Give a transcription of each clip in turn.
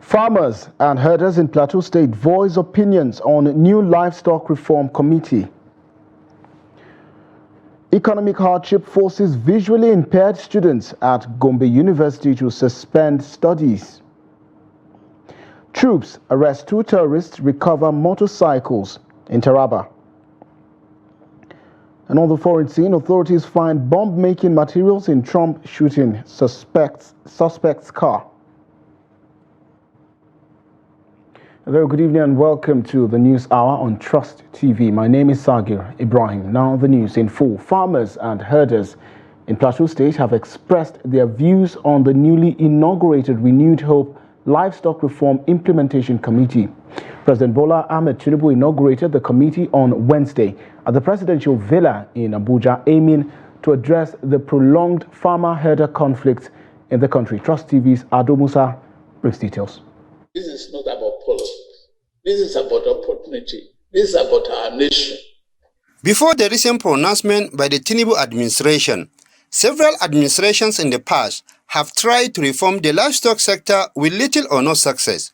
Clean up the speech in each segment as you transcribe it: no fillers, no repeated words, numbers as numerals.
Farmers and herders in Plateau State voice opinions on new livestock reform committee. Economic hardship forces visually impaired students at Gombe University to suspend studies. Troops arrest 2 terrorists, recover motorcycles in Taraba. And on the foreign scene, authorities find bomb-making materials in Trump shooting suspect's car. A very good evening and welcome to the News Hour on Trust TV. My name is Sagir Ibrahim. Now the news in full. Farmers and herders in Plateau State have expressed their views on the newly inaugurated Renewed Hope Livestock Reform Implementation Committee. President Bola Ahmed Tinubu inaugurated the committee on Wednesday at the presidential villa in Abuja, aiming to address the prolonged farmer-herder conflict in the country. Trust TV's Ado Musa brings details. This is not about politics. This is about opportunity. This is about our nation. Before the recent pronouncement by the Tinubu administration, several administrations in the past have tried to reform the livestock sector with little or no success.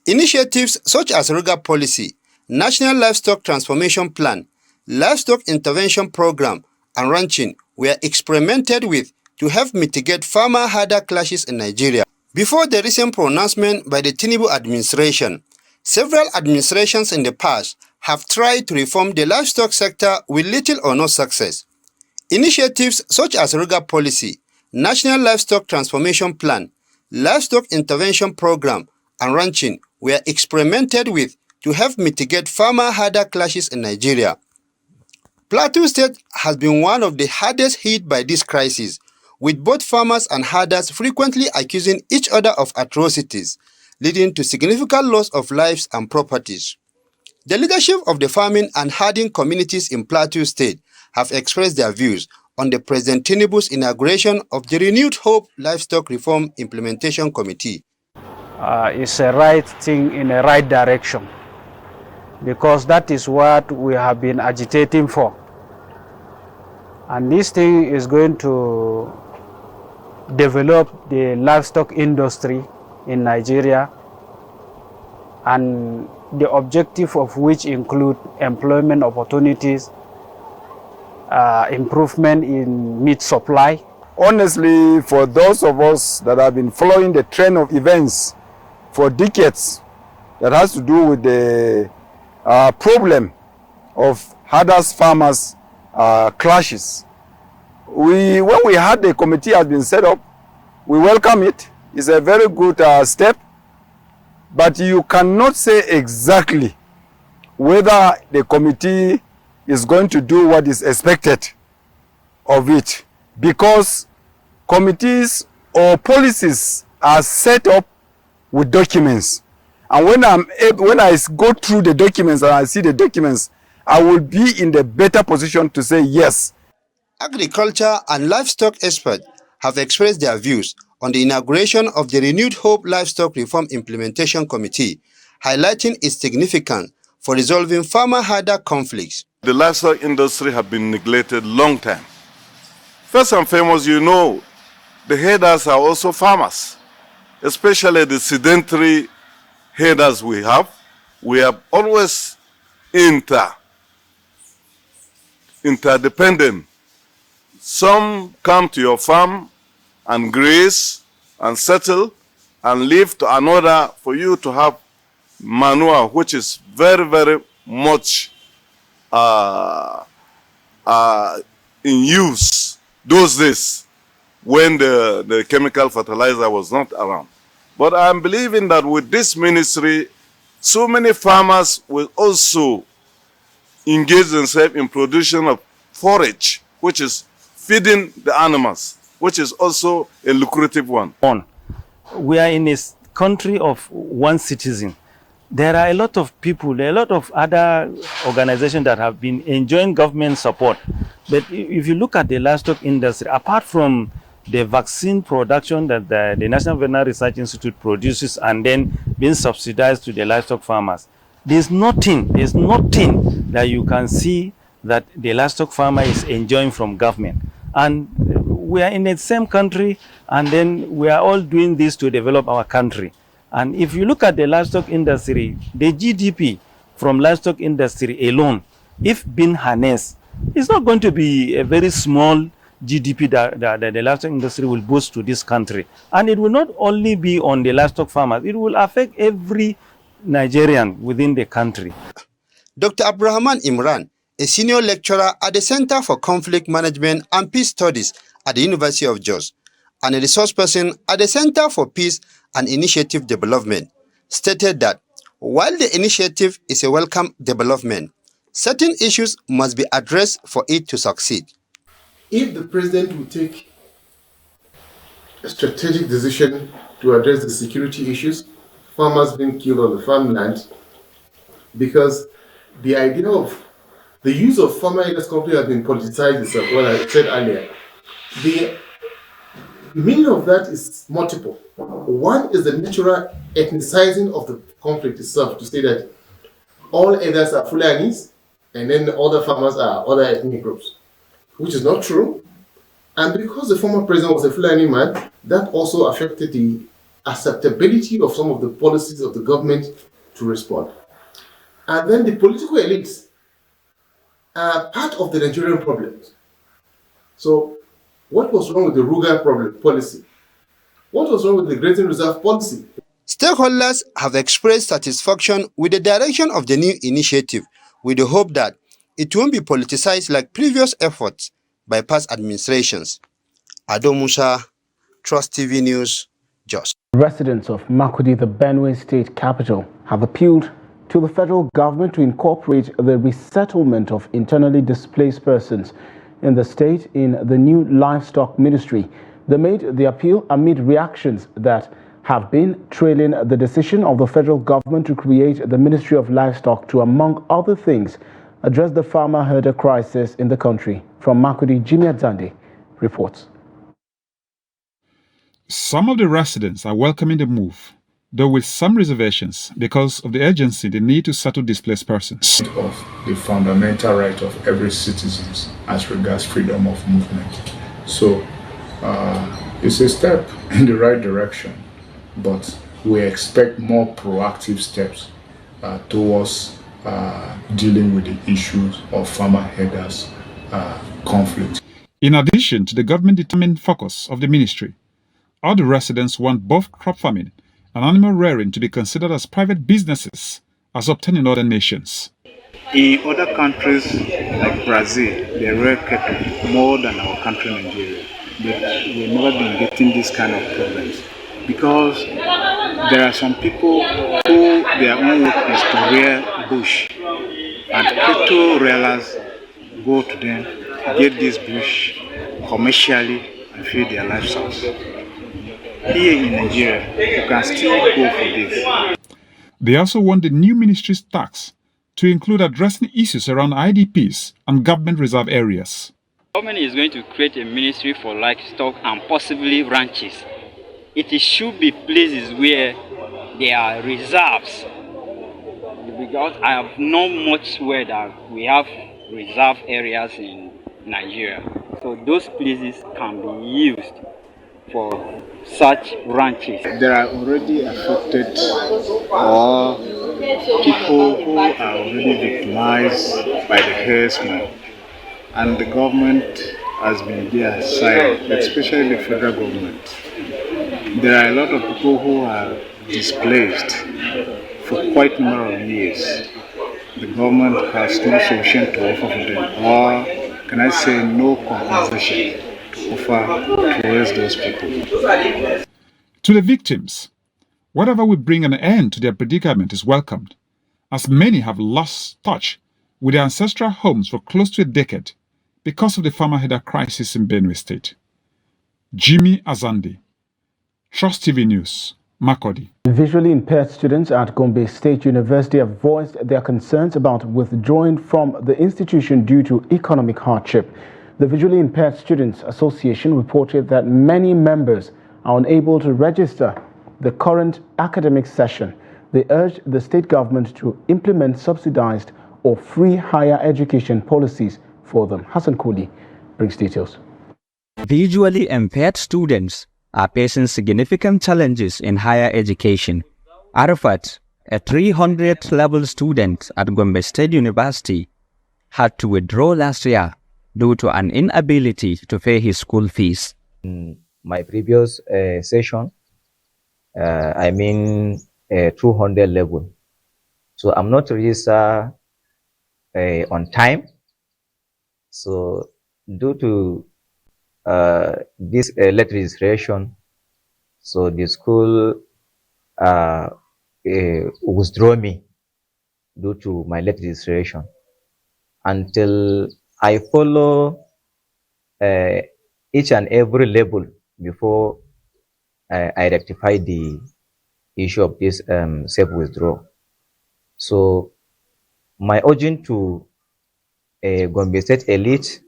Initiatives such as rural policy, National Livestock Transformation Plan, Livestock Intervention Program, and ranching were experimented with to help mitigate farmer-herder clashes in Nigeria. Before the recent pronouncement by the Tinubu administration, several administrations in the past have tried to reform the livestock sector with little or no success. Initiatives such as rural policy, National Livestock Transformation Plan, Livestock Intervention Program, and ranching were experimented with to help mitigate farmer-herder clashes in Nigeria. Plateau State has been one of the hardest hit by this crisis, with both farmers and herders frequently accusing each other of atrocities, leading to significant loss of lives and properties. The leadership of the farming and herding communities in Plateau State have expressed their views on the President Tinubu's inauguration of the Renewed Hope Livestock Reform Implementation Committee. It's a right thing in a right direction, because that is what we have been agitating for. And this thing is going to develop the livestock industry in Nigeria, and the objective of which include employment opportunities, improvement in meat supply. Honestly, for those of us that have been following the trend of events for decades that has to do with the problem of herders farmers clashes, when we had the committee has been set up, we welcome it. It's a very good step, but you cannot say exactly whether the committee is going to do what is expected of it, because committees or policies are set up with documents. And when I go through the documents and I see the documents, I will be in the better position to say yes. Agriculture and livestock experts have expressed their views on the inauguration of the Renewed Hope Livestock Reform Implementation Committee, highlighting its significance for resolving farmer-herder conflicts. The livestock industry have been neglected long time. First and foremost, you know, the herders are also farmers, especially the sedentary herders we have. We are always interdependent. Some come to your farm and graze and settle and leave to another for you to have manure, which is very, very much in use those days when the chemical fertilizer was not around. But I'm believing that with this ministry, so many farmers will also engage themselves in production of forage, which is feeding the animals, which is also a lucrative one. We are in a country of one citizen. There are a lot of people, there are a lot of other organizations that have been enjoying government support. But if you look at the livestock industry, apart from the vaccine production that the National Veterinary Research Institute produces and then being subsidized to the livestock farmers, there's nothing that you can see that the livestock farmer is enjoying from government. And we are in the same country, and then we are all doing this to develop our country. And if you look at the livestock industry, the GDP from livestock industry alone, if being harnessed, it's not going to be a very small GDP that the livestock industry will boost to this country. And it will not only be on the livestock farmers, it will affect every Nigerian within the country. Dr. Abdurrahman Imran, a senior lecturer at the Center for Conflict Management and Peace Studies at the University of Jos, and a resource person at the Center for Peace and Initiative Development, stated that while the initiative is a welcome development, certain issues must be addressed for it to succeed. If the president will take a strategic decision to address the security issues, farmers being killed on the farmland, because the idea of the use of farmer aiders company has been politicized itself, what I said earlier. The meaning of that is multiple. One is the natural ethnicizing of the conflict itself, to say that all aiders are Fulanis and then the other farmers are other ethnic groups, which is not true. And because the former president was a Fulani man, that also affected the acceptability of some of the policies of the government to respond. And then the political elites are part of the Nigerian problems. So what was wrong with the Ruga policy? What was wrong with the grazing reserve policy? Stakeholders have expressed satisfaction with the direction of the new initiative, with the hope that it won't be politicized like previous efforts by past administrations. Ado Musa, Trust TV News, Jos. Residents of Makurdi, the Benue state capital, have appealed to the federal government to incorporate the resettlement of internally displaced persons in the state in the new livestock ministry. They made the appeal amid reactions that have been trailing the decision of the federal government to create the Ministry of Livestock to, among other things, address the farmer-herder crisis in the country. From Makurdi, Jimmy Adzande reports. Some of the residents are welcoming the move, though with some reservations because of the urgency they need to settle displaced persons. Of the fundamental right of every citizen as regards freedom of movement. So it's a step in the right direction, but we expect more proactive steps towards dealing with the issues of farmer-herders conflict. In addition to the government-determined focus of the ministry, all the residents want both crop farming and animal rearing to be considered as private businesses as obtained in other nations. In other countries like Brazil, they rear cattle more than our country Nigeria. But we've never been getting this kind of problems because there are some people who their own work is to rear bush, and cattle rearers go to them, get this bush commercially and feed their livestock. Here in Nigeria, you can still go for this. They also want the new ministry's tax to include addressing issues around IDPs and government reserve areas. The government is going to create a ministry for livestock and possibly ranches. It should be places where there are reserves. Because I have not much where that we have reserve areas in Nigeria. So those places can be used for such ranches. There are already affected or people who are already victimized by the herdsmen, and the government has been their side, especially the federal government. There are a lot of people who are displaced for quite a number of years. The government has no solution to offer for them, or can I say no compensation to offer towards those people. To the victims, whatever will bring an end to their predicament is welcomed, as many have lost touch with their ancestral homes for close to a decade because of the farmer-herder crisis in Benue State. Jimmy Azandi, Trust TV News, Makurdi. Visually impaired students at Gombe State University have voiced their concerns about withdrawing from the institution due to economic hardship. The Visually Impaired Students Association reported that many members are unable to register the current academic session. They urged the state government to implement subsidized or free higher education policies for them. Hassan Koli brings details. Visually impaired students are facing significant challenges in higher education. Arafat, a 300-level student at Gombe State University, had to withdraw last year due to an inability to pay his school fees. In my previous session, 200 level. So I'm not registered on time. So due to this late registration, so the school withdraw me due to my late registration until I follow each and every level before I rectify the issue of this self-withdrawal. So my urging to Gombe State elite,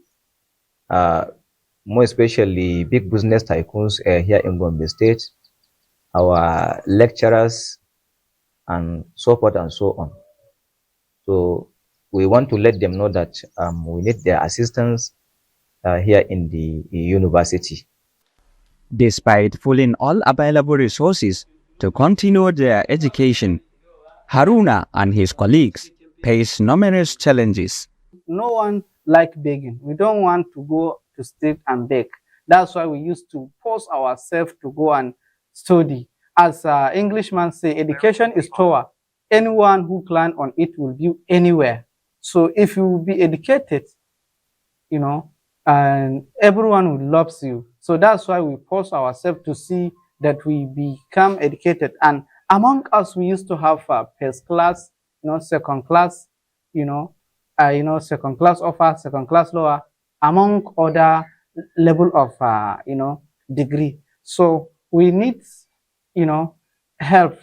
more especially big business tycoons here in Gombe State, our lecturers, and so forth and so on. So we want to let them know that we need their assistance here in the university. Despite pulling all available resources to continue their education, Haruna and his colleagues face numerous challenges. No one like begging. We don't want to go to street and beg. That's why we used to force ourselves to go and study. As Englishman say, education is power. Anyone who plan on it will be anywhere. So if you will be educated, you know, and everyone will loves you. So that's why we force ourselves to see that we become educated. And among us, we used to have first class, second class, second class upper, second class lower, among other level of, degree. So we need, help.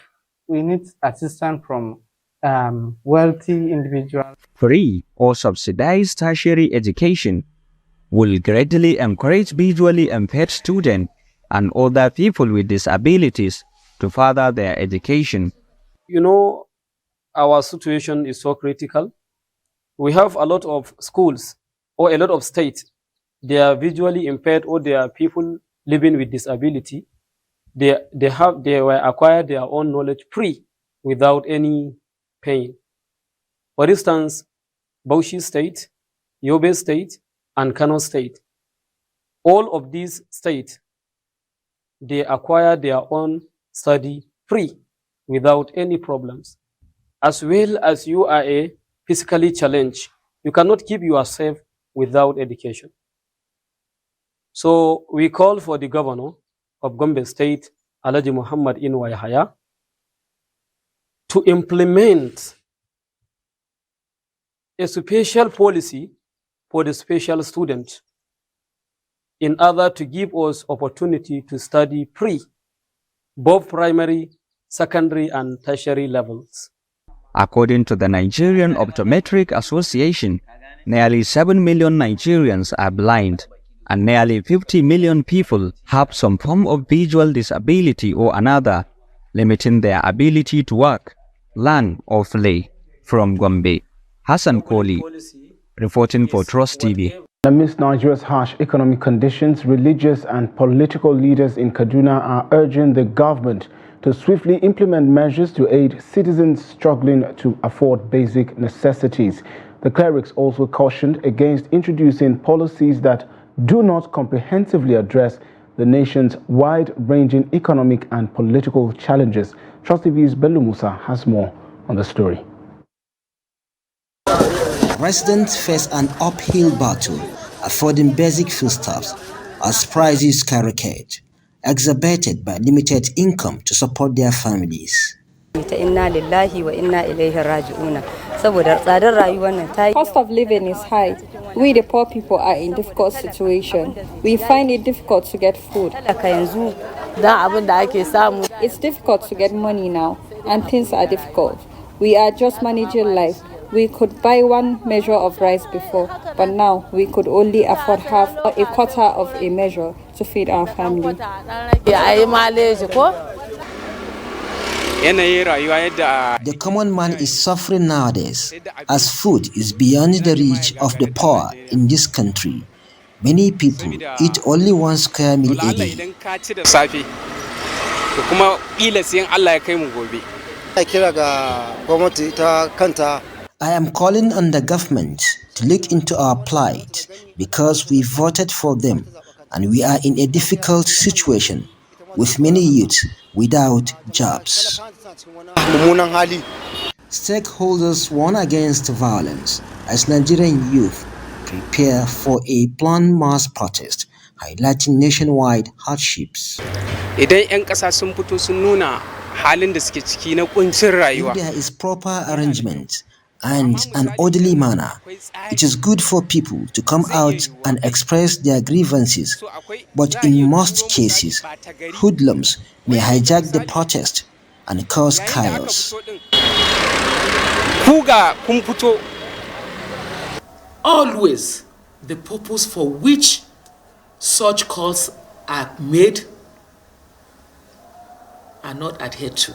We need assistance from wealthy individuals. Free or subsidized tertiary education will greatly encourage visually impaired students and other people with disabilities to further their education. Our situation is so critical. We have a lot of schools or a lot of states. They are visually impaired or they are people living with disability. They were acquired their own knowledge free without any pain. For instance, Bauchi State, Yobe State, and Kano State. All of these states, they acquire their own study free without any problems. As well as you are a physically challenged, you cannot keep yourself without education. So we call for the governor of Gombe State, Alhaji Muhammad Inwa Yahaya, to implement a special policy for the special student in order to give us opportunity to study free, both primary, secondary, and tertiary levels. According to the Nigerian Optometric Association, nearly 7 million Nigerians are blind, and nearly 50 million people have some form of visual disability or another, limiting their ability to work, learn, or play. From Gombe, Hassan Koli, reporting for Trust TV. Amidst Nigeria's harsh economic conditions, religious and political leaders in Kaduna are urging the government to swiftly implement measures to aid citizens struggling to afford basic necessities. The clerics also cautioned against introducing policies that do not comprehensively address the nation's wide-ranging economic and political challenges. Trust TV's Bello Musa has more on the story. Residents face an uphill battle affording basic foodstuffs as prices skyrocket, exacerbated by limited income to support their families. Cost of living is high. We the poor people are in difficult situation. We find it difficult to get food. It's difficult to get money now, and things are difficult. We are just managing life. We could buy one measure of rice before, but now we could only afford half or a quarter of a measure to feed our family. The common man is suffering nowadays, as food is beyond the reach of the poor in this country. Many people eat only 1 square meal a day. I am calling on the government to look into our plight because we voted for them and we are in a difficult situation with many youths without jobs. Stakeholders warn against violence as Nigerian youth prepare for a planned mass protest highlighting nationwide hardships. If there is proper arrangement and an orderly manner, it is good for people to come out and express their grievances, but in most cases, hoodlums may hijack the protest and cause chaos. Always the purpose for which such calls are made are not adhered to.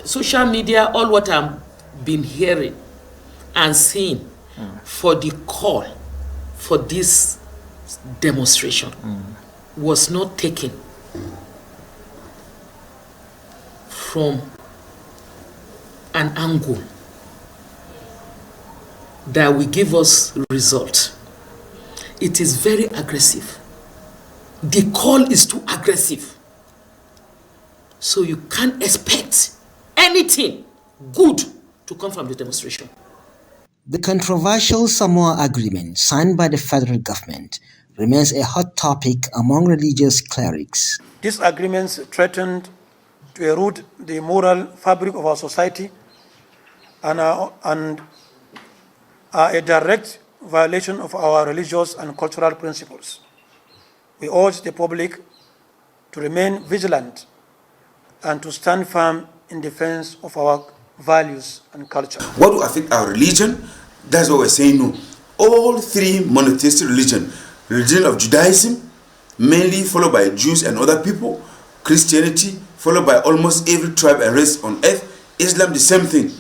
Social media, all what I've been hearing and seeing for the call for this demonstration was not taken from an angle that will give us result. It is very aggressive. The call is too aggressive. So you can't expect anything good to come from the demonstration. The controversial Samoa Agreement signed by the federal government remains a hot topic among religious clerics. These agreements threatened to erode the moral fabric of our society and are a direct violation of our religious and cultural principles. We urge the public to remain vigilant and to stand firm in defense of our values and culture. What will affect our religion? That's what we're saying no. All three monotheistic religion of Judaism, mainly followed by Jews and other people, Christianity, followed by almost every tribe and race on earth, Islam, the same thing.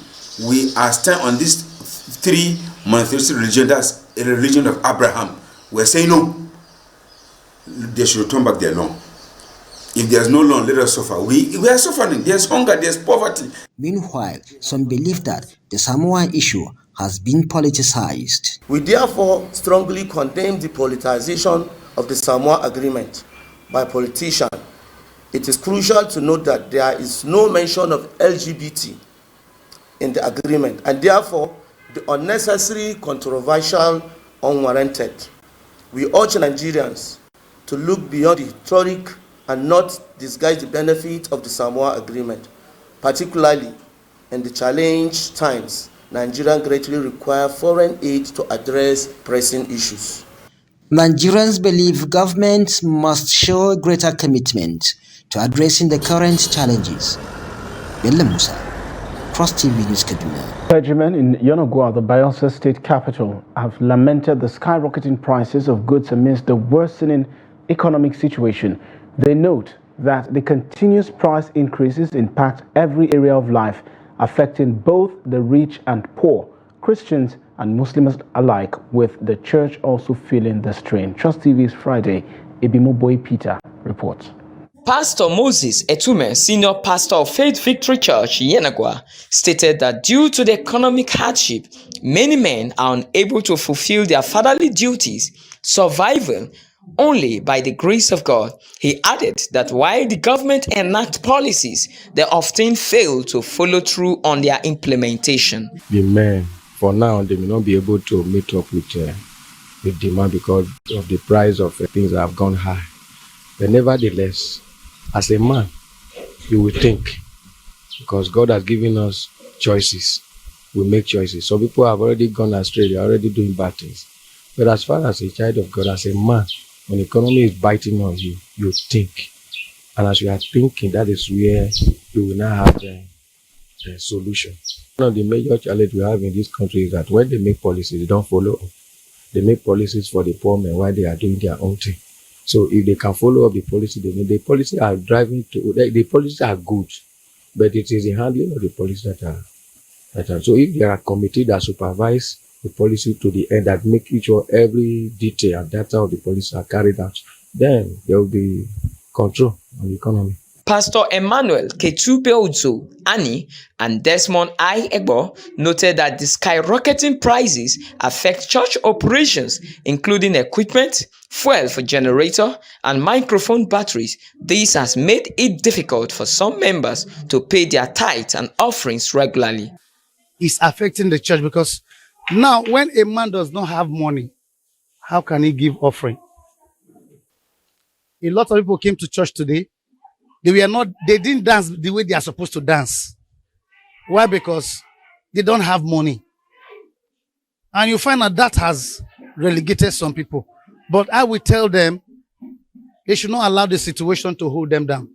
We are standing on these three monotheistic religion, that's a religion of Abraham. We're saying no. They should return back their law. If there's no law, let us suffer. We are suffering. There's hunger, there's poverty. Meanwhile, some believe that the Samoa issue has been politicized. We therefore strongly condemn the politicization of the Samoa Agreement by politicians. It is crucial to note that there is no mention of LGBT in the agreement, and therefore the unnecessary, controversial, unwarranted. We urge Nigerians to look beyond the historic and not disguise the benefit of the Samoa Agreement, particularly in the challenged times. Nigerians greatly require foreign aid to address pressing issues. Nigerians believe governments must show greater commitment to addressing the current challenges. Bello Musa, Trust TV News Kaduna. Clergymen in Yonagwa, the Bayelsa state capital, have lamented the skyrocketing prices of goods amidst the worsening economic situation. They note that the continuous price increases impact every area of life, affecting both the rich and poor, Christians and Muslims alike, with the church also feeling the strain. Trust TV's Friday, Ebimoboy Peter reports. Pastor Moses Etume, senior pastor of Faith Victory Church, Yenagwa, stated that due to the economic hardship, many men are unable to fulfill their fatherly duties, surviving only by the grace of God. He added that while the government enact policies, they often fail to follow through on their implementation. The men, for now, they may not be able to meet up with demand because of the price of things that have gone high. But nevertheless, as a man, you will think, because God has given us choices, we make choices. Some people have already gone astray, they are already doing bad things. But as far as a child of God, as a man, when the economy is biting on you, you think. And as you are thinking, that is where you will now have the solution. One of the major challenges we have in this country is that when they make policies, they don't follow up. They make policies for the poor men while they are doing their own thing. So if they can follow up the policy, the policies are driving to, the policies are good, but it is the handling of the policies that are. So if there are committees that supervise the policy to the end, that make sure every detail and data of the policy are carried out, then there will be control on the economy. Pastor Emmanuel Ketubeozo Ani and Desmond I. Egbo noted that the skyrocketing prices affect church operations, including equipment, fuel for generator, and microphone batteries. This has made it difficult for some members to pay their tithes and offerings regularly. It's affecting the church because now when a man does not have money, how can he give offering? A lot of people came to church today. They didn't dance the way they are supposed to dance. Why? Because they don't have money. And you find that has relegated some people. But I will tell them they should not allow the situation to hold them down.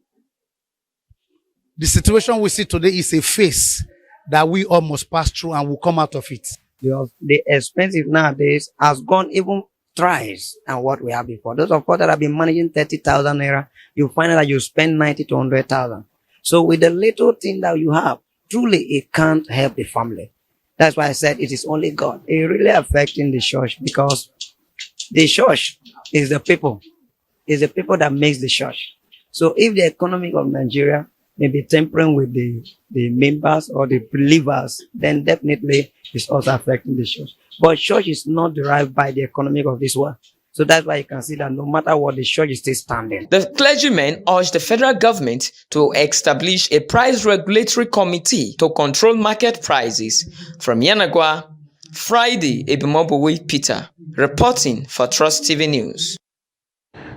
The situation we see today is a phase that we all must pass through and will come out of it. The expensive nowadays has gone even thrice than what we had before. Those of us that have been managing 30,000 naira, you find that you spend 90 to 100,000. So with the little thing that you have, truly it can't help the family. That's why I said it is only God. It really affecting the church because the church is the people. It's the people that makes the church. So if the economy of Nigeria may be tempering with the members or the believers, then definitely it's also affecting the church. But church is not derived by the economy of this world. So that's why you can see that no matter what, the church is still standing. The clergymen urged the federal government to establish a price regulatory committee to control market prices. From Yanagwa, Friday, Ebimobowe Peter, reporting for Trust TV News.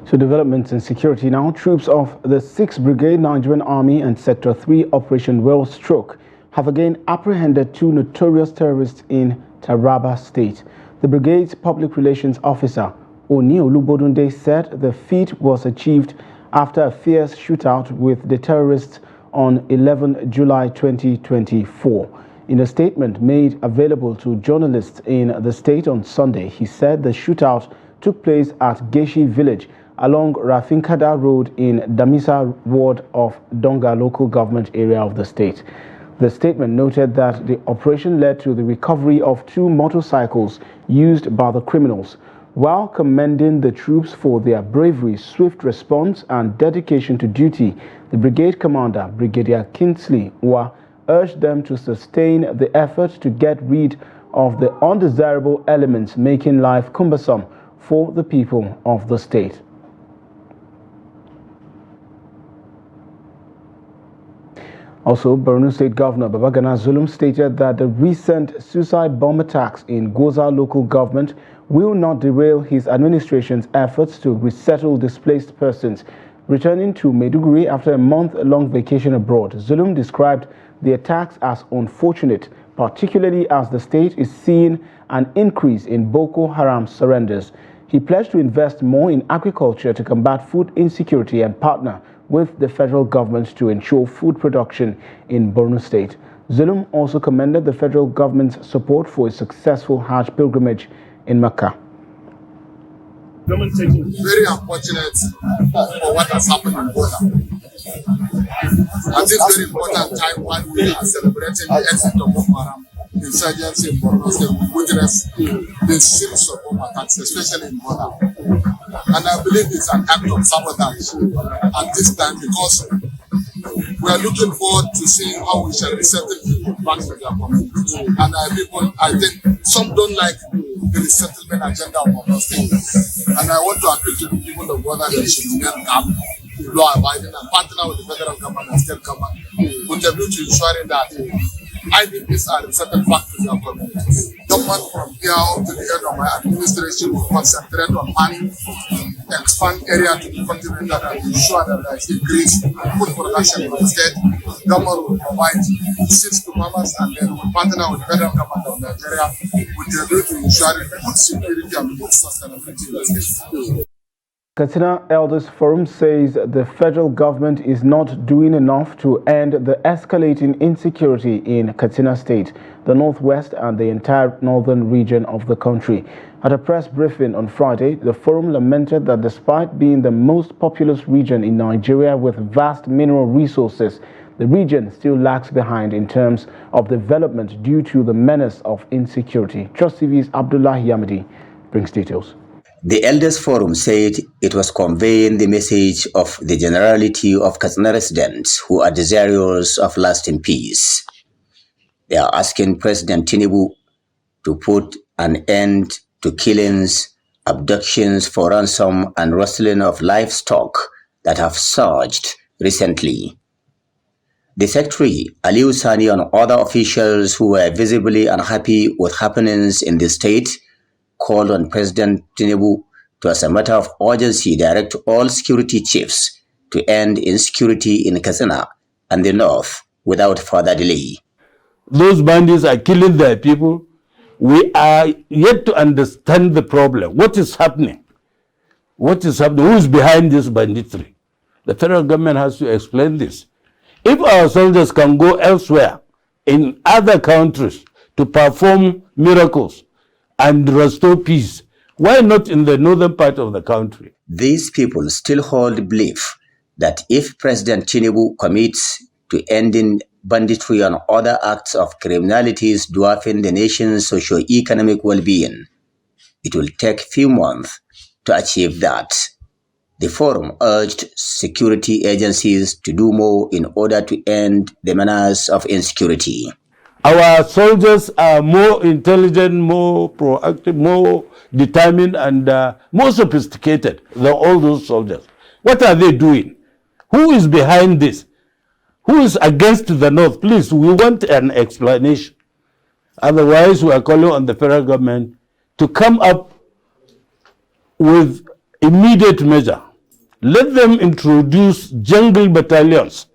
So developments in security now. Troops of the 6th Brigade Nigerian Army and Sector 3 Operation Wellstroke have again apprehended 2 notorious terrorists in Taraba State. The brigade's public relations officer, Oni Olubodunde, said the feat was achieved after a fierce shootout with the terrorists on 11 July 2024. In a statement made available to journalists in the state on Sunday, he said the shootout took place at Geshi village along Rafinkada Road in Damisa ward of Donga local government area of the state. The statement noted that the operation led to the recovery of 2 motorcycles used by the criminals. While commending the troops for their bravery, swift response and dedication to duty, the brigade commander, Brigadier Kingsley Wa, urged them to sustain the effort to get rid of the undesirable elements making life cumbersome for the people of the state. Also, Borno State Governor Babagana Zulum stated that the recent suicide bomb attacks in Goza local government will not derail his administration's efforts to resettle displaced persons returning to Maiduguri after a month-long vacation abroad. Zulum described the attacks as unfortunate, particularly as the state is seeing an increase in Boko Haram surrenders. He pledged to invest more in agriculture to combat food insecurity and partner with the federal government to ensure food production in Borno State. Zulum also commended the federal government's support for a successful Hajj pilgrimage in Mecca. Very unfortunate for what has happened in Goza. At this very important time when we are celebrating the exit of Boko Haram insurgency in Borno State, we witness the series of bomb attacks, especially in Goza. And I believe it's an act of sabotage at this time because we are looking forward to seeing how we shall resettle people back to their communities. And I think some don't like the resettlement agenda of Borno State. And I want to appeal to the people of Goza that they should remain calm, law-abiding, and partner with the federal government and state government with a view to ensuring that IDPs are resettled back to their communities. Government from here up to the end of my administration will concentrate on planning, expand area to the continent and ensure that there is increased food production in the state. Government will provide seeds to farmers and then will partner with the federal government of Nigeria with the view to ensuring food security and food sustainability in the state. Katsina Elders Forum says the federal government is not doing enough to end the escalating insecurity in Katsina State, the northwest and the entire northern region of the country. At a press briefing on Friday, the forum lamented that despite being the most populous region in Nigeria with vast mineral resources, the region still lags behind in terms of development due to the menace of insecurity. Trust TV's Abdullah Yamadi brings details. The Elders Forum said it was conveying the message of the generality of Katsina residents who are desirous of lasting peace. They are asking President Tinubu to put an end to killings, abductions for ransom, and rustling of livestock that have surged recently. The Secretary, Aliu Sani, and other officials who were visibly unhappy with happenings in the state called on President Tinubu to, as a matter of urgency, direct all security chiefs to end insecurity in Katsina and the north without further delay. Those bandits are killing their people. We are yet to understand the problem. What is happening? What is happening? Who is behind this banditry? The federal government has to explain this. If our soldiers can go elsewhere in other countries to perform miracles and restore peace, why not in the northern part of the country? These people still hold belief that if President Tinubu commits to ending banditry and other acts of criminalities dwarfing the nation's socio-economic well-being, it will take few months to achieve that. The forum urged security agencies to do more in order to end the menace of insecurity. Our soldiers are more intelligent, more proactive, more determined, and more sophisticated than all those soldiers. What are they doing? Who is behind this? Who is against the North? Please, we want an explanation. Otherwise, we are calling on the federal government to come up with immediate measure. Let them introduce jungle battalions.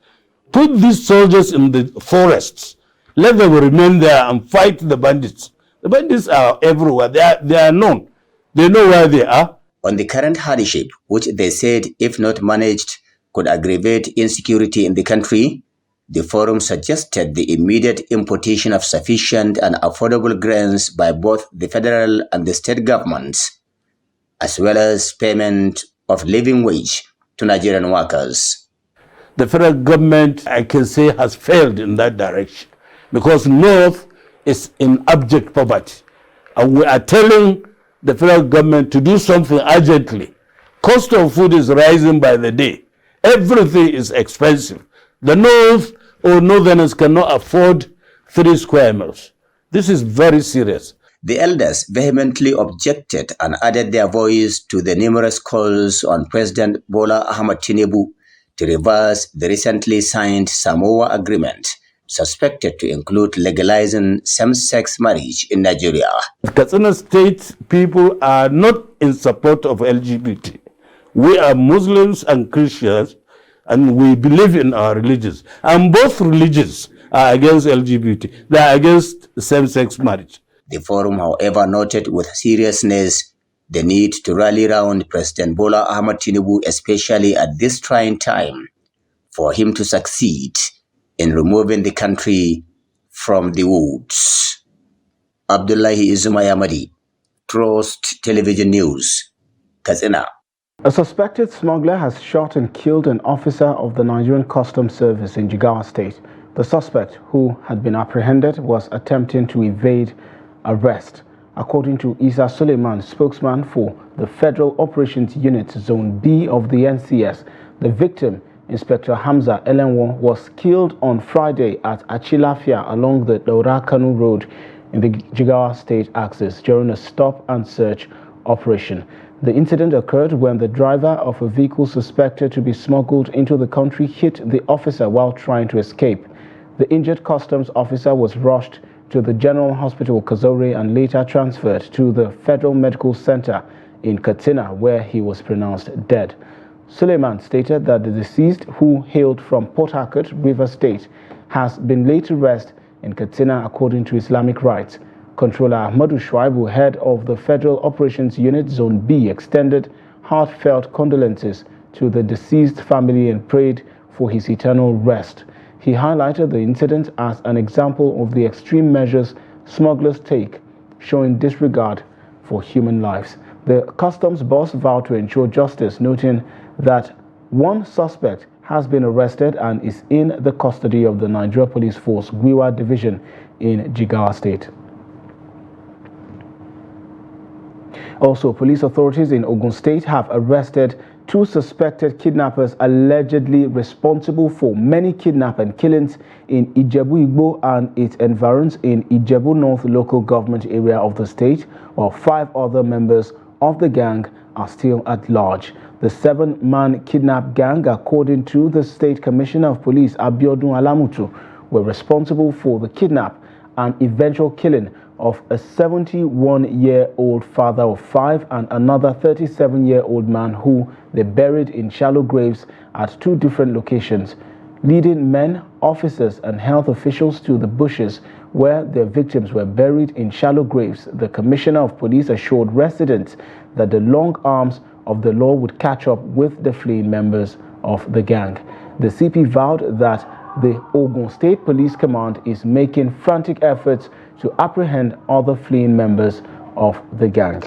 Put these soldiers in the forests. Let them remain there and fight the bandits. The bandits are everywhere. They are known. They know where they are. On the current hardship, which they said, if not managed, could aggravate insecurity in the country, the forum suggested the immediate importation of sufficient and affordable grains by both the federal and the state governments, as well as payment of living wage to Nigerian workers. The federal government, I can say, has failed in that direction because North is in abject poverty. And we are telling the federal government to do something urgently. Cost of food is rising by the day. Everything is expensive. The North or Northerners cannot afford 3 square miles. This is very serious. The elders vehemently objected and added their voice to the numerous calls on President Bola Ahmed Tinubu to reverse the recently signed Samoa Agreement, suspected to include legalizing same-sex marriage in Nigeria. Katsina State people are not in support of LGBT. We are Muslims and Christians, and we believe in our religions. And both religions are against LGBT. They are against same-sex marriage. The forum, however, noted with seriousness the need to rally around President Bola Ahmed Tinubu, especially at this trying time, for him to succeed in removing the country from the woods. Abdullahi Izumayamadi, Trust Television News, Katsina. A suspected smuggler has shot and killed an officer of the Nigerian Customs Service in Jigawa State. The suspect, who had been apprehended, was attempting to evade arrest. According to Isa Suleiman, spokesman for the Federal Operations Unit Zone B of the NCS, the victim, Inspector Hamza Elenwo, was killed on Friday at Achilafia along the Daura-Kanu Road in the Jigawa State axis during a stop and search operation. The incident occurred when the driver of a vehicle suspected to be smuggled into the country hit the officer while trying to escape. The injured customs officer was rushed to the General Hospital Kazore and later transferred to the Federal Medical Center in Katsina, where he was pronounced dead. Suleiman stated that the deceased, who hailed from Port Harcourt, River State, has been laid to rest in Katsina according to Islamic rites. Controller Ahmadu Shuaibu, head of the Federal Operations Unit Zone B, extended heartfelt condolences to the deceased family and prayed for his eternal rest. He highlighted the incident as an example of the extreme measures smugglers take, showing disregard for human lives. The customs boss vowed to ensure justice, noting that one suspect has been arrested and is in the custody of the Nigeria Police Force Gwiwa Division in Jigawa State. Also, police authorities in Ogun State have arrested 2 suspected kidnappers allegedly responsible for many kidnap and killings in Ijebu Igbo and its environs in Ijebu North local government area of the state, while 5 other members of the gang are still at large. The 7-man kidnap gang, according to the State Commissioner of Police Abiodun Alamutu, were responsible for the kidnap and eventual killing of a 71-year-old father of 5 and another 37-year-old man who they buried in shallow graves at 2 different locations, leading men, officers and health officials to the bushes where their victims were buried in shallow graves. The Commissioner of Police assured residents that the long arms of the law would catch up with the fleeing members of the gang. The CP vowed that the Ogun State Police Command is making frantic efforts to apprehend other fleeing members of the gang.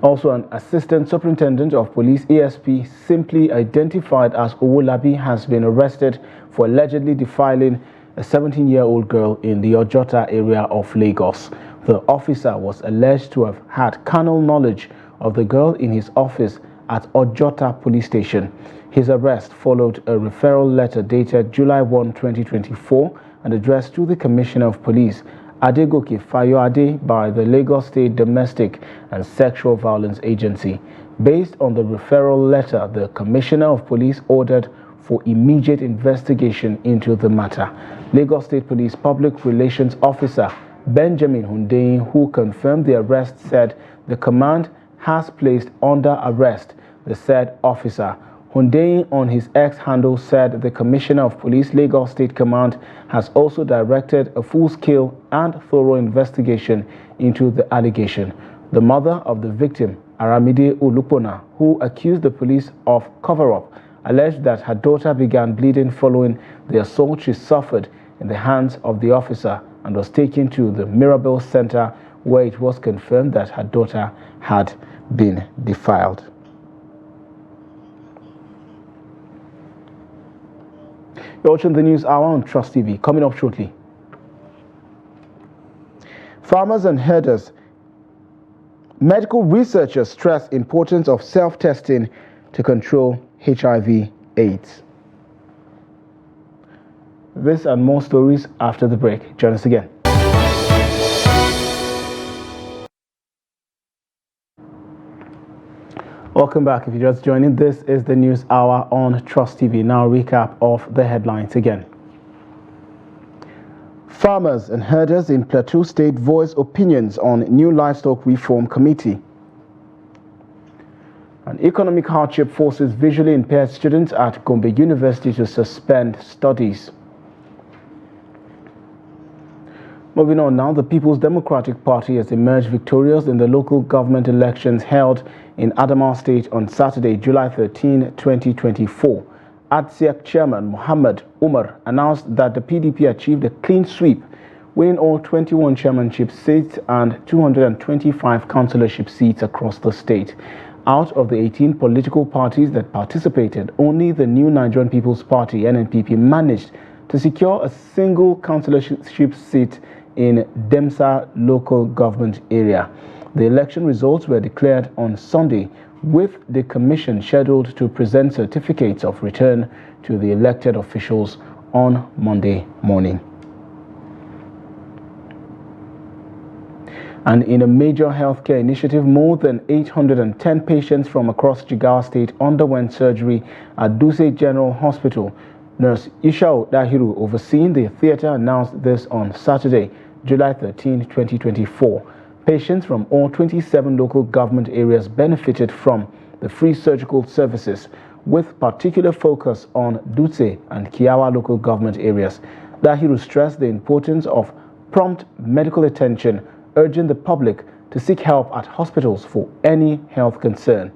Also, an Assistant Superintendent of Police ASP, simply identified as Owolabi, has been arrested for allegedly defiling a 17-year-old girl in the Ojota area of Lagos. The officer was alleged to have had carnal knowledge of the girl in his office at Ojota Police Station. His arrest followed a referral letter dated July 1, 2024 and addressed to the Commissioner of Police, Adegoke Fayoade, by the Lagos State Domestic and Sexual Violence Agency. Based on the referral letter, the Commissioner of Police ordered for immediate investigation into the matter. Lagos State Police Public Relations Officer Benjamin Hundeyin, who confirmed the arrest, said the command has placed under arrest the said officer. Hundeyin on his X handle said the Commissioner of Police Lagos State Command has also directed a full-scale and thorough investigation into the allegation. The mother of the victim, Aramide Olupona, who accused the police of cover-up, alleged that her daughter began bleeding following the assault she suffered in the hands of the officer and was taken to the Mirabel Center, where it was confirmed that her daughter had been defiled. You're watching the News Hour on Trust TV. Coming up shortly. Farmers and herders. Medical researchers stress importance of self-testing to control HIV/AIDS. This and more stories after the break. Join us again. Welcome back. If you're just joining, this is the News Hour on Trust TV. Now, a recap of the headlines again. Farmers and herders in Plateau State voice opinions on new livestock reform committee. An economic hardship forces visually impaired students at Gombe University to suspend studies. Moving on now, the People's Democratic Party has emerged victorious in the local government elections held in Adamawa State on Saturday, July 13, 2024. ADSEC Chairman Muhammad Umar announced that the PDP achieved a clean sweep, winning all 21 chairmanship seats and 225 councillorship seats across the state. Out of the 18 political parties that participated, only the New Nigerian People's Party, NNPP, managed to secure a single councillorship seat in Demsa local government area. The election results were declared on Sunday, with the commission scheduled to present certificates of return to the elected officials on Monday morning. And in a major healthcare initiative, more than 810 patients from across Jigawa State underwent surgery at Duse General Hospital. Nurse Ishao Dahiru, overseeing the theatre, announced this on Saturday, July 13, 2024. Patients from all 27 local government areas benefited from the free surgical services, with particular focus on Dutse and Kiawa local government areas. Dahiru stressed the importance of prompt medical attention, urging the public to seek help at hospitals for any health concern.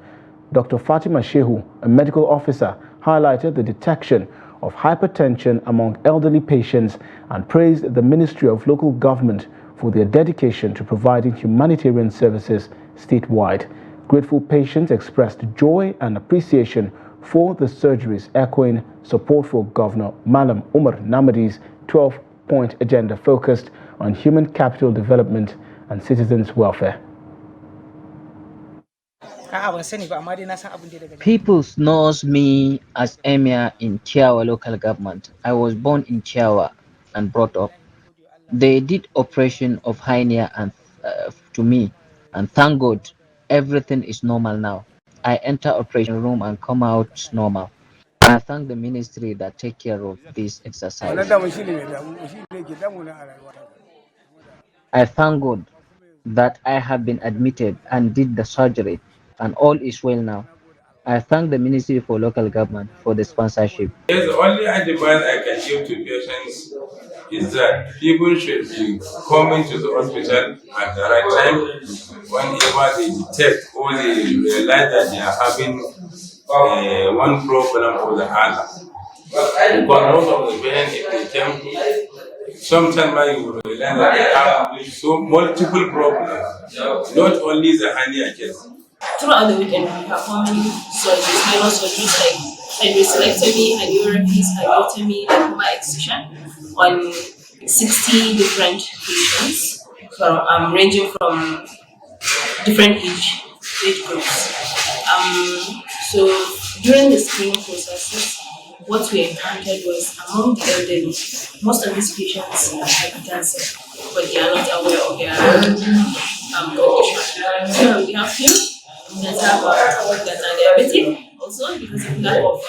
Dr. Fatima Shehu, a medical officer, highlighted the detection of hypertension among elderly patients and praised the Ministry of Local Government for their dedication to providing humanitarian services statewide. Grateful patients expressed joy and appreciation for the surgeries, echoing support for Governor Malam Umar Namadi's 12 5-point agenda focused on human capital development and citizens' welfare. People knows me as Emir in Chiawa local government. I was born in Chiawa and brought up. They did operation of hernia and to me, and thank God everything is normal now. I enter operation room and come out normal. I thank the ministry that take care of this exercise. I thank God that I have been admitted and did the surgery and all is well now. I thank the Ministry for Local Government for the sponsorship. Yes, the only advice I can give to patients is that people should be coming to the hospital at the right time whenever they detect or they realize that they are having one problem or the other. Because most of the patients, if they came, sometimes you will realize that they have so multiple problems, not only the hernia case. Throughout the weekend, we have how many surgeries, minor surgeries like hydrocelectomy, hydrorepies, hydrotomy, and coma excision on 60 different patients, ranging from different age groups. So during the screening processes, what we encountered was among the elderly, most of these patients have hypertension, but they are not aware of their condition. So we have here that have that are diabetic also because of lack of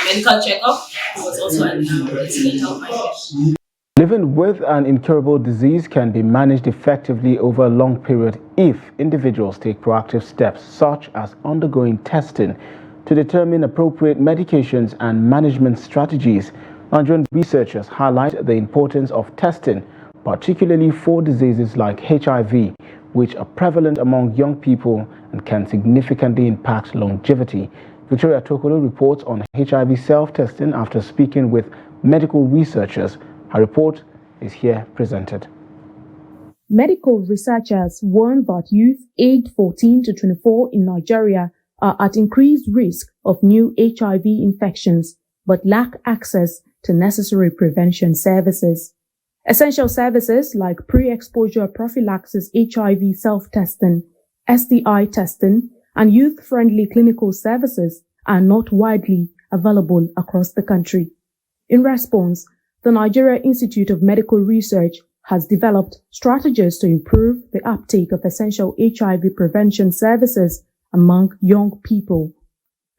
medical checkup. It was also an incidental finding. Living with an incurable disease can be managed effectively over a long period if individuals take proactive steps such as undergoing testing to determine appropriate medications and management strategies. Nigerian researchers highlight the importance of testing, particularly for diseases like HIV, which are prevalent among young people and can significantly impact longevity. Victoria Tokolo reports on HIV self-testing after speaking with medical researchers. Her report is here presented. Medical researchers warn that youth aged 14 to 24 in Nigeria are at increased risk of new HIV infections, but lack access to necessary prevention services. Essential services like pre-exposure prophylaxis HIV self-testing, STI testing, and youth-friendly clinical services are not widely available across the country. In response, the Nigeria Institute of Medical Research has developed strategies to improve the uptake of essential HIV prevention services among young people.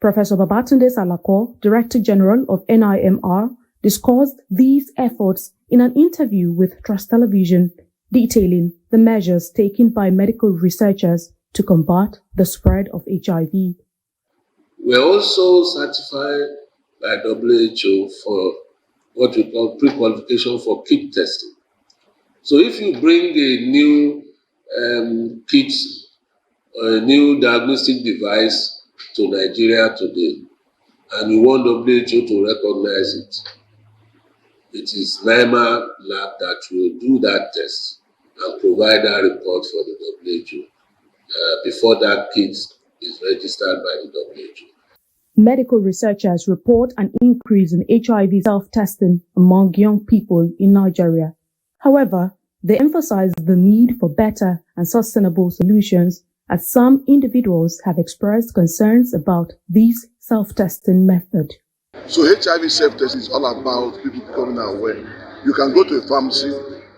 Professor Babatunde Salako, Director General of NIMR, discussed these efforts in an interview with Trust Television, detailing the measures taken by medical researchers to combat the spread of HIV. We are also certified by WHO for what we call pre-qualification for kit testing. So if you bring a new kit or a new diagnostic device to Nigeria today, and you want WHO to recognize it, it is NIMR lab that will do that test and provide that report for the WHO before that kit is registered by the WHO. Medical researchers report an increase in HIV self-testing among young people in Nigeria. However, they emphasize the need for better and sustainable solutions, as some individuals have expressed concerns about this self-testing method. So HIV self-testing is all about people becoming aware. You can go to a pharmacy,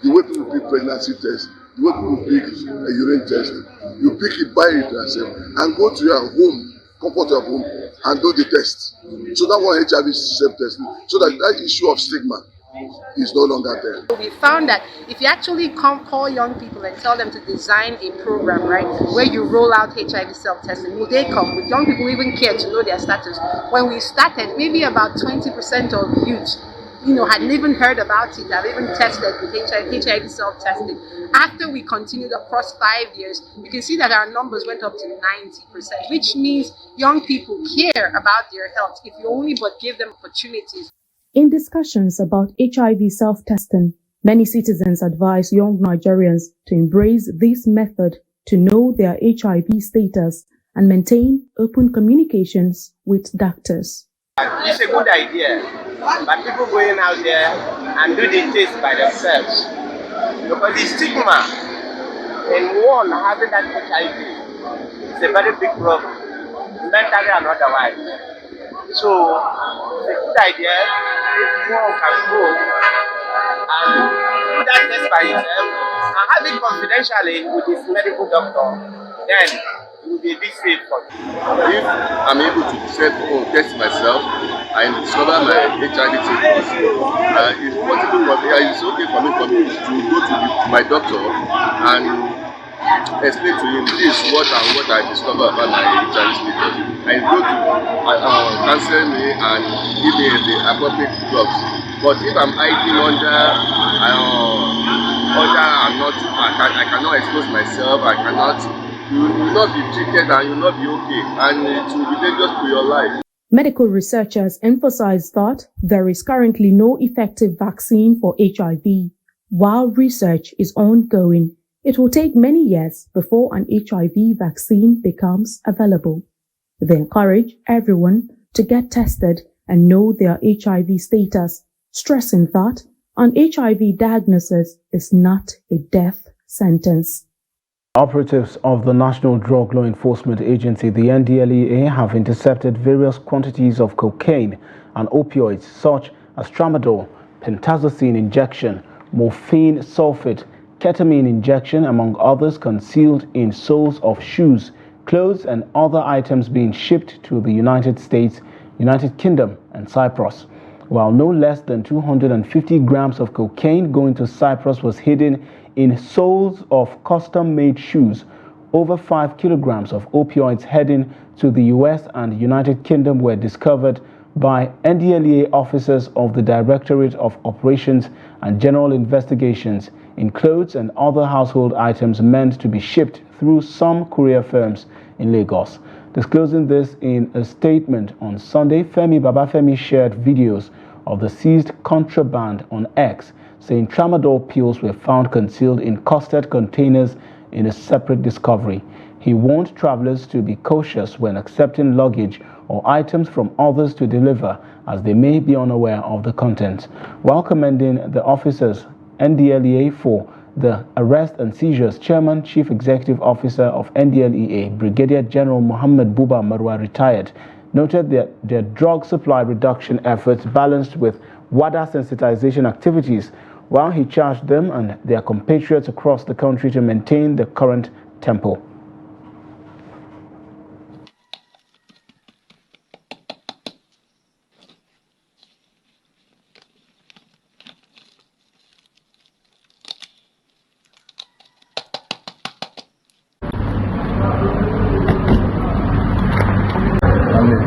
the way people pick pregnancy test, the way people pick a urine test, you pick it, buy it yourself, and go to your home, comfort of home, and do the test. So that one HIV self-testing, so that issue of stigma is no longer there. We found that if you actually call young people and tell them to design a program, right, where you roll out HIV self-testing, will they come? Would young people even care to know their status? When we started, maybe about 20% of youth, hadn't even heard about it, have even tested with HIV self-testing. After we continued across 5 years, you can see that our numbers went up to 90%, which means young people care about their health if you only but give them opportunities. In discussions about HIV self-testing, many citizens advise young Nigerians to embrace this method to know their HIV status and maintain open communications with doctors. It's a good idea. by people going out there and do the test by themselves. Because the stigma in one having that HIV is a very big problem, mentally and otherwise. So it's a good idea if one can go and do that test by himself and have it confidentially with his medical doctor, then it will be a bit safe for him. If I'm able to test myself and discover my HIV symptoms, it's possible for me, it's okay for me to go to my doctor and explain to him this what I discovered about my HIV symptoms, and go to counsel me and give me the appropriate drugs. But if I'm hiding I cannot expose myself, you will not be treated and you will not be okay, and it will be dangerous to your life. Medical researchers emphasize that there is currently no effective vaccine for HIV. While research is ongoing, it will take many years before an HIV vaccine becomes available. They encourage everyone to get tested and know their HIV status, stressing that an HIV diagnosis is not a death sentence. Operatives of the National Drug Law Enforcement Agency, the NDLEA, have intercepted various quantities of cocaine and opioids such as tramadol, pentazocine injection, morphine sulfate, ketamine injection, among others, concealed in soles of shoes, clothes and other items being shipped to the United States, United Kingdom and Cyprus. While no less than 250 grams of cocaine going to Cyprus was hidden in soles of custom-made shoes, over 5 kilograms of opioids heading to the US and United Kingdom were discovered by NDLEA officers of the Directorate of Operations and General Investigations in clothes and other household items meant to be shipped through some courier firms in Lagos. Disclosing this in a statement on Sunday, Femi Babafemi shared videos of the seized contraband on X, saying tramadol pills were found concealed in custard containers in a separate discovery. He warned travelers to be cautious when accepting luggage or items from others to deliver, as they may be unaware of the contents. While commending the officers, NDLEA for the arrest and seizures, Chairman Chief Executive Officer of NDLEA, Brigadier General Muhammad Buba Marwa, retired, noted that their drug supply reduction efforts balanced with WADA sensitization activities, while he charged them and their compatriots across the country to maintain the current tempo.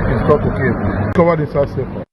It's not okay. Cover this ourselves.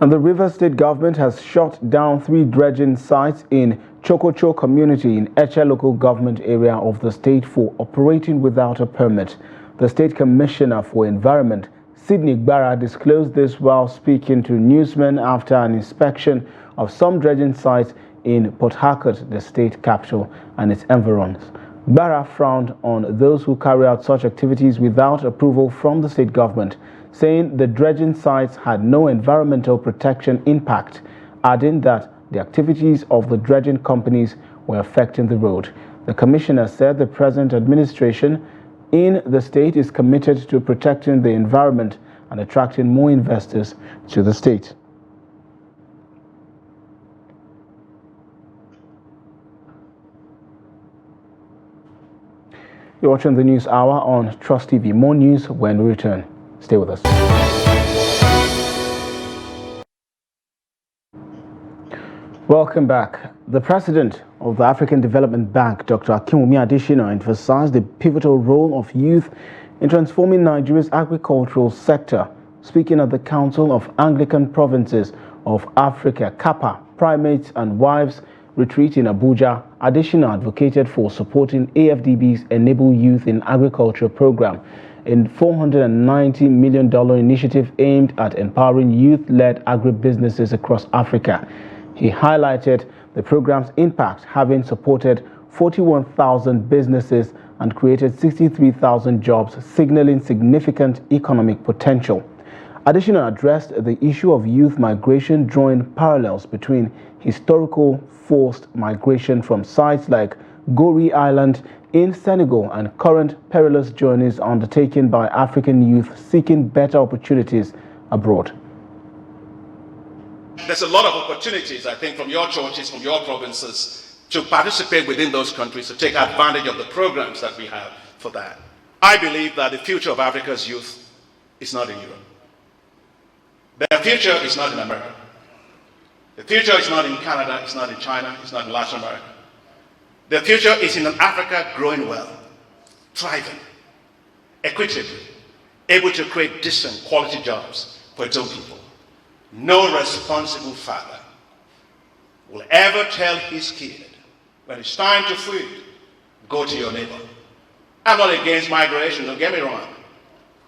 And the Rivers State government has shut down 3 dredging sites in Chokocho community in Eche local government area of the state for operating without a permit. The State Commissioner for Environment, Sydney Gbara, disclosed this while speaking to newsmen after an inspection of some dredging sites in Port Harcourt, the state capital, and its environs. Gbara frowned on those who carry out such activities without approval from the state government, saying the dredging sites had no environmental protection impact, adding that the activities of the dredging companies were affecting the road. The commissioner said the present administration in the state is committed to protecting the environment and attracting more investors to the state. You're watching the News Hour on Trust TV. More news when we return. Stay with us. Welcome back. The president of the African Development Bank, Dr. Akinwumi Adesina, emphasized the pivotal role of youth in transforming Nigeria's agricultural sector. Speaking at the Council of Anglican Provinces of Africa, CAPA, Primates and Wives retreat in Abuja, Adesina advocated for supporting AFDB's Enable Youth in Agriculture program, a $490 million initiative aimed at empowering youth-led agribusinesses across Africa. He highlighted the program's impact, having supported 41,000 businesses and created 63,000 jobs, signaling significant economic potential. Additionally, addressed the issue of youth migration, drawing parallels between historical forced migration from sites like Gori Island in Senegal and current perilous journeys undertaken by African youth seeking better opportunities abroad. There's a lot of opportunities, I think, from your churches, from your provinces, to participate within those countries, to take advantage of the programs that we have for that. I believe that the future of Africa's youth is not in Europe. Their future is not in America. The future is not in Canada, it's not in China, it's not in Latin America. The future is in an Africa growing well, thriving, equitably, able to create decent, quality jobs for its own people. No responsible father will ever tell his kid, when it's time to feed, go to your neighbor. I'm not against migration, don't get me wrong,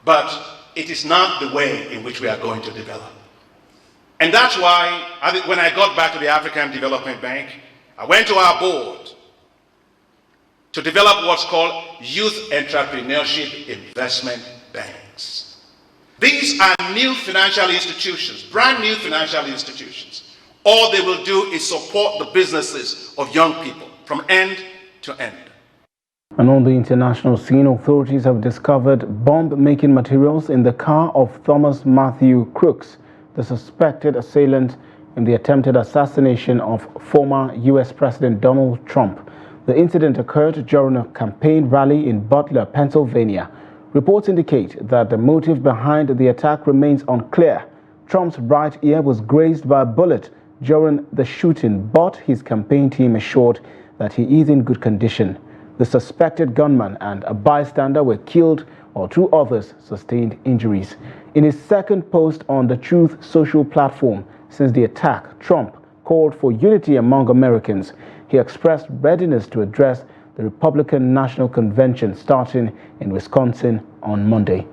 but it is not the way in which we are going to develop. And that's why, when I got back to the African Development Bank, I went to our board to develop what's called Youth Entrepreneurship Investment Banks. These are new financial institutions, brand new financial institutions. All they will do is support the businesses of young people from end to end. And on the international scene, authorities have discovered bomb-making materials in the car of Thomas Matthew Crooks, the suspected assailant in the attempted assassination of former U.S. President Donald Trump. The incident occurred during a campaign rally in Butler, Pennsylvania. Reports indicate that the motive behind the attack remains unclear. Trump's right ear was grazed by a bullet during the shooting, but his campaign team assured that he is in good condition. The suspected gunman and a bystander were killed, while two others sustained injuries. In his second post on the Truth social platform since the attack, Trump called for unity among Americans. He expressed readiness to address the Republican National Convention starting in Wisconsin on Monday.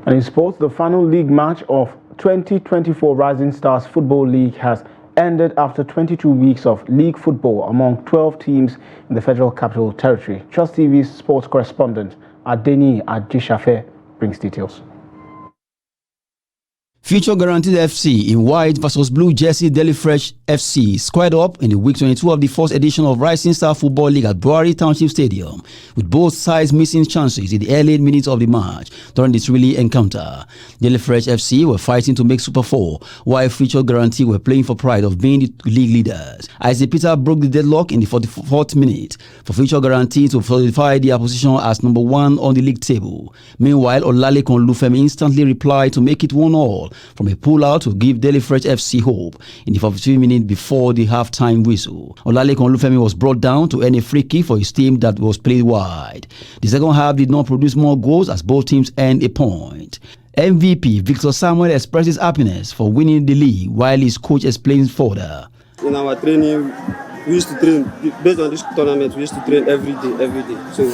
And in sports, the final league match of 2024 Rising Stars Football League has ended after 22 weeks of league football among 12 teams in the Federal Capital Territory. Trust TV's sports correspondent Adeni Ajishafe brings details. Future Guaranteed FC in white versus blue jersey Delhi Fresh FC squared up in the week 22 of the first edition of Rising Star Football League at Buhari Township Stadium, with both sides missing chances in the early minutes of the match during the thrilling encounter. Delhi Fresh FC were fighting to make Super 4, while Future Guarantee were playing for pride of being the league leaders. Isaac Peter broke the deadlock in the 44th minute for Future Guarantee to solidify their position as number 1 on the league table. Meanwhile, Olalekun Lufemi instantly replied to make it 1-1 from a pull-out to give Delhi Fresh FC hope in the 43 minutes before the half-time whistle. Olalekun Lufemi was brought down to earn a free kick for his team that was played wide. The second half did not produce more goals as both teams earned a point. MVP Victor Samuel expresses happiness for winning the league, while his coach explains further. In our training, we used to train, based on this tournament, we used to train every day. So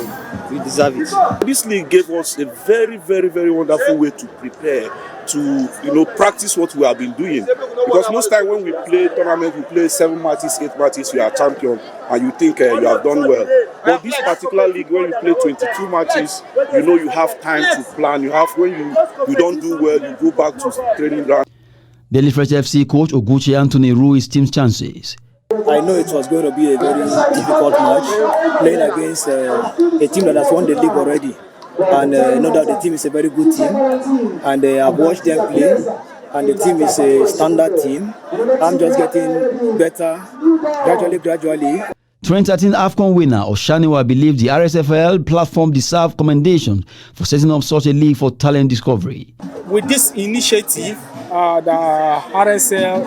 we deserve it. This league gave us a very, very, very wonderful way to prepare, to practice what we have been doing. Because most time when we play tournament, we play 7 matches, 8 matches, we are champion, and you think you have done well. But this particular league, when you play 22 matches, you have time to plan. You have, when you don't do well, you go back to training ground. Delhi Fresh FC coach Oguchi Anthony ruled his team's chances. I know it was going to be a very difficult match, playing against a team that has won the league already. And I know that the team is a very good team, and I've watched them play, and the team is a standard team. I'm just getting better, gradually. 2013 AFCON winner Oshaniwa believed the RSFL platform deserved commendation for setting up such a league for talent discovery. With this initiative the RSL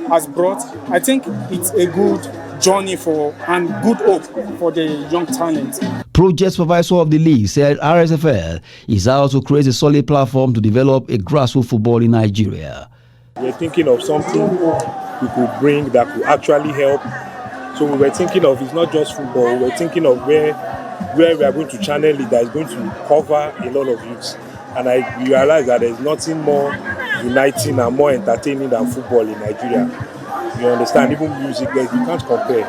has brought, I think it's a good journey and good hope for the young talent. Project supervisor of the league said RSFL is out to create a solid platform to develop a grassroots football in Nigeria. We're thinking of something we could bring that could actually help. So we were thinking of, it's not just football, we were thinking of where we are going to channel it that is going to cover a lot of youths. And I realized that there's nothing more uniting and more entertaining than football in Nigeria. You understand, even music, you can't compare.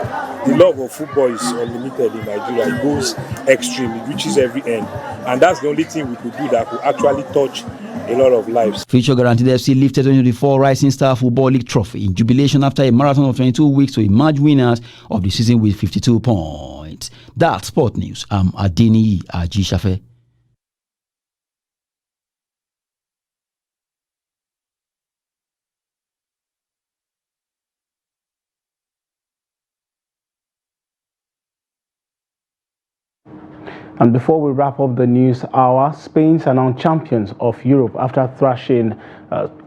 The love of football is unlimited in Nigeria. It goes extreme, it reaches every end. And that's the only thing we could do that could actually touch a lot of lives. Future Guaranteed FC lifted 2024 Rising Star Football League trophy in jubilation after a marathon of 22 weeks to emerge winners of the season with 52 points. That's Sport News. I'm Adini Ajishafe. And before we wrap up the news hour, Spain's announced champions of Europe after thrashing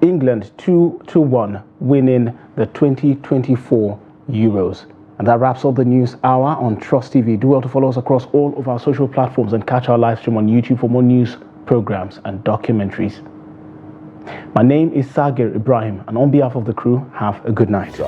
England 2-1, winning the 2024 Euros. And that wraps up the news hour on Trust TV. Do well to follow us across all of our social platforms and catch our live stream on YouTube for more news, programs and documentaries. My name is Sagir Ibrahim, and on behalf of the crew, have a good night.